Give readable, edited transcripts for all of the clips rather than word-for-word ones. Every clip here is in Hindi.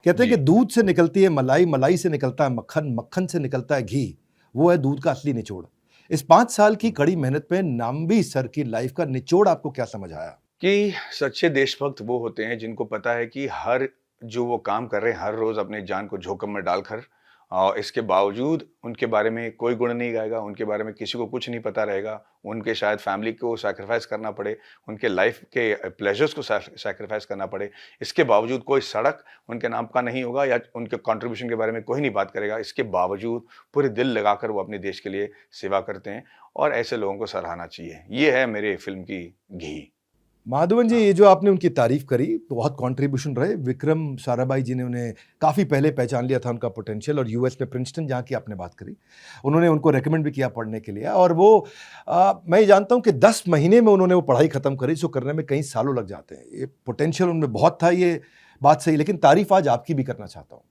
कहते हैं जी। कि दूध से निकलती है मलाई, मलाई से निकलता है मक्खन, मक्खन से निकलता है घी। वो है दूध का असली निचोड़। इस 5 साल की कड़ी मेहनत में नाम्बी सर की लाइफ का निचोड़ आपको क्या समझ आया? कि सच्चे देशभक्त वो होते हैं जिनको पता है कि हर जो वो काम कर रहे हैं, हर रोज़ अपनी जान को जोखिम में डालकर इसके बावजूद उनके बारे में कोई गुण नहीं गाएगा, उनके बारे में किसी को कुछ नहीं पता रहेगा, उनके शायद फैमिली को सैक्रिफाइस करना पड़े, उनके लाइफ के प्लेज़र्स को सैक्रिफाइस करना पड़े। इसके बावजूद कोई सड़क उनके नाम का नहीं होगा या उनके कंट्रीब्यूशन के बारे में कोई नहीं बात करेगा। इसके बावजूद पूरे दिल लगाकर वो अपने देश के लिए सेवा करते हैं और ऐसे लोगों को सराहना चाहिए। ये है मेरे फ़िल्म की घी। माधवन जी, हाँ। ये जो आपने उनकी तारीफ करी, बहुत कंट्रीब्यूशन रहे। विक्रम साराभाई जी ने उन्हें काफ़ी पहले पहचान लिया था, उनका पोटेंशियल, और यूएस में प्रिंसटन जहाँ की आपने बात करी, उन्होंने उनको रेकमेंड भी किया पढ़ने के लिए। और वो मैं ये जानता हूँ कि 10 महीने में उन्होंने वो पढ़ाई खत्म करी, जो करने में कई सालों लग जाते हैं। ये पोटेंशियल उनमें बहुत था, ये बात सही, लेकिन तारीफ आज आपकी भी करना चाहता हूँ।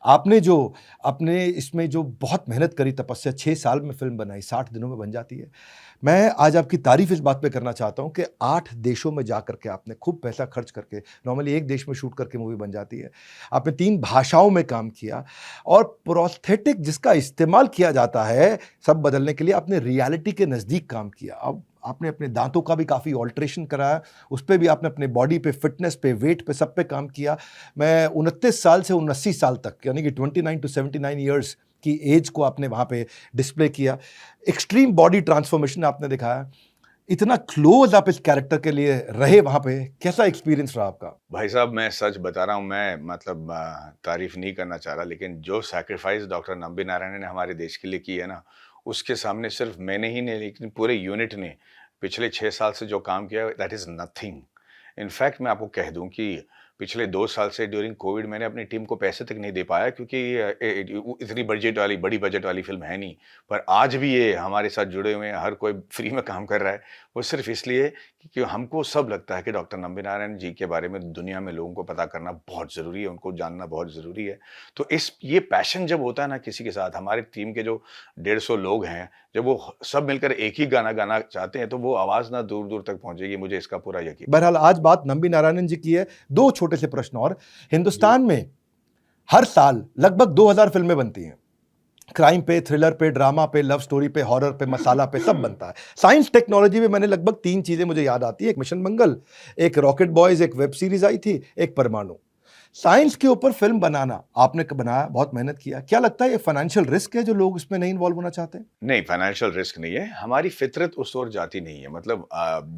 आपने जो अपने इसमें जो बहुत मेहनत करी, तपस्या, 6 साल में फ़िल्म बनाई, 60 दिनों में बन जाती है। मैं आज आपकी तारीफ़ इस बात पे करना चाहता हूँ कि 8 देशों में जा कर के आपने खूब पैसा खर्च करके, नॉर्मली एक देश में शूट करके मूवी बन जाती है। आपने 3 भाषाओं में काम किया और प्रोस्थेटिक जिसका इस्तेमाल किया जाता है सब बदलने के लिए, आपने रियलिटी के नज़दीक काम किया। अब आपने अपने दाँतों का भी काफ़ी ऑल्टरेशन कराया, उस पे भी आपने अपने बॉडी पे, फिटनेस पे, वेट पे, सब पे काम किया। मैं 29 साल से 79 साल तक, यानी कि 29 टू 79 ईयर्स की एज को आपने वहाँ पे डिस्प्ले किया। एक्सट्रीम बॉडी ट्रांसफॉर्मेशन आपने दिखाया। इतना क्लोज आप इस कैरेक्टर के लिए रहे वहाँ पे, कैसा एक्सपीरियंस रहा आपका? भाई साहब, मैं सच बता रहा हूँ, मैं मतलब तारीफ़ नहीं करना चाह रहा, लेकिन जो सैक्रिफ़ाइस डॉक्टर नंबी नारायण ने हमारे देश के लिए की है ना, उसके सामने सिर्फ़ मैंने ही नहीं, लेकिन पूरे यूनिट ने पिछले 6 साल से जो काम किया है, दैट इज़ नथिंग। इनफैक्ट मैं आपको कह दूँ कि पिछले 2 साल से ड्यूरिंग कोविड मैंने अपनी टीम को पैसे तक नहीं दे पाया, क्योंकि इतनी बड़ी बजट वाली फ़िल्म है नहीं। पर आज भी ये हमारे साथ जुड़े हुए हैं, हर कोई फ्री में काम कर रहा है। वो सिर्फ़ इसलिए कि हमको सब लगता है कि डॉक्टर नंबी नारायण जी के बारे में दुनिया में लोगों को पता करना बहुत ज़रूरी है, उनको जानना बहुत ज़रूरी है। तो ये पैशन जब होता है ना किसी के साथ, हमारी टीम के जो 150 लोग हैं, जब वो सब मिलकर एक ही गाना गाना चाहते हैं, तो वो आवाज़ ना दूर-दूर तक पहुँचेगी, मुझे इसका पूरा यकीन है। बहरहाल आज बात नंबी नारायणन जी की है। 2 छोटे से प्रश्न और। जी। हिंदुस्तान में हर साल लगभग 2000 फ़िल्में बनती हैं। क्राइम पे, थ्रिलर पे, ड्रामा पे, लव स्टोरी पे, हॉरर पे, मसाला पे, सब बनता है। साइंस टेक्नोलॉजी में मैंने लगभग 3 चीज़ें मुझे याद आती है, एक मिशन मंगल, एक रॉकेट बॉयज़, एक वेब सीरीज़ आई थी, एक परमाणु। साइंस के ऊपर फ़िल्म बनाना आपने बनाया, बहुत मेहनत किया। क्या लगता है ये फाइनेंशियल रिस्क है जो लोग इसमें नहीं इन्वॉल्व होना चाहते? नहीं, फाइनेंशियल रिस्क नहीं है, हमारी फ़ितरत उस ओर जाती नहीं है। मतलब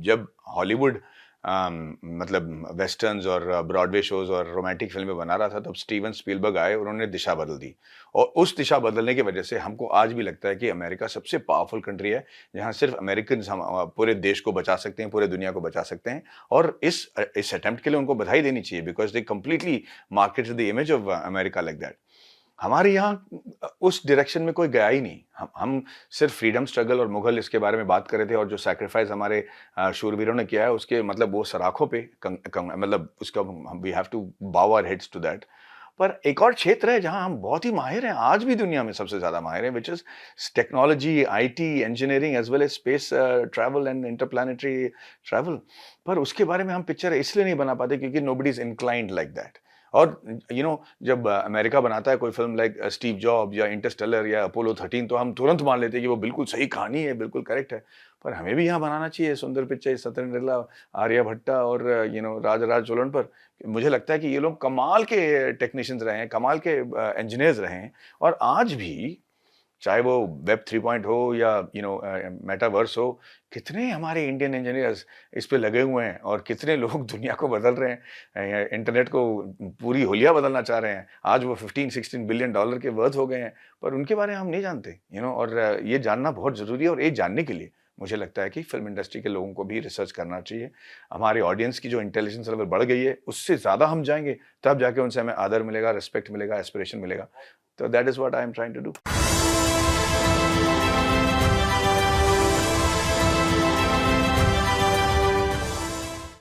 जब हॉलीवुड मतलब वेस्टर्न्स और ब्रॉडवे शोज़ और रोमांटिक फ़िल्में बना रहा था, तब स्टीवन स्पीलबर्ग आए, उन्होंने दिशा बदल दी। और उस दिशा बदलने की वजह से हमको आज भी लगता है कि अमेरिका सबसे पावरफुल कंट्री है, जहाँ सिर्फ़ अमेरिकन्स पूरे देश को बचा सकते हैं, पूरे दुनिया को बचा सकते हैं। और इस अटेम्प्ट के लिए उनको बधाई देनी चाहिए, because they completely marketed the image of America like that. हमारे यहाँ उस डायरेक्शन में कोई गया ही नहीं। हम सिर्फ़ फ्रीडम स्ट्रगल और मुग़ल इसके बारे में बात कर रहे थे, और जो सैक्रिफ़ाइस हमारे शूरवीरों ने किया है, उसके मतलब वो सराखों पे मतलब उसका वी हैव टू बाउ आवर हेड्स टू दैट। पर एक और क्षेत्र है जहाँ हम बहुत ही माहिर हैं, आज भी दुनिया में सबसे ज़्यादा माहिर हैं, which is technology, IT, engineering as well as space travel and interplanetary travel. पर उसके बारे में हम पिक्चर इसलिए नहीं बना पाते क्योंकि nobody is inclined like that. और जब अमेरिका बनाता है कोई फ़िल्म लाइक स्टीव जॉब या इंटरस्टेलर या अपोलो 13, तो हम तुरंत मान लेते हैं कि वो बिल्कुल सही कहानी है, बिल्कुल करेक्ट है। पर हमें भी यहाँ बनाना चाहिए सुंदर पिच्चई, सत्येंद्र, आर्यभट्टा और राजराज चोलन पर। मुझे लगता है कि ये लोग कमाल के टेक्नीशियंस रहे हैं, कमाल के इंजीनियर्स रहे हैं, और आज भी चाहे वो वेब 3 हो या मेटावर्स हो, कितने हमारे इंडियन इंजीनियर्स इस पे लगे हुए हैं, और कितने लोग दुनिया को बदल रहे हैं, इंटरनेट को पूरी हुलिया बदलना चाह रहे हैं। आज वो 15-16 बिलियन डॉलर के वर्थ हो गए हैं, पर उनके बारे में हम नहीं जानते, और ये जानना बहुत ज़रूरी है। और ये जानने के लिए मुझे लगता है कि फ़िल्म इंडस्ट्री के लोगों को भी रिसर्च करना चाहिए। हमारे ऑडियंस की जो इंटेलिजेंस लेवल बढ़ गई है, उससे ज़्यादा हम जाएँगे, तब जाके उनसे हमें आदर मिलेगा, रिस्पेक्ट मिलेगा, एस्पिरेशन मिलेगा। तो that is what I am trying to do.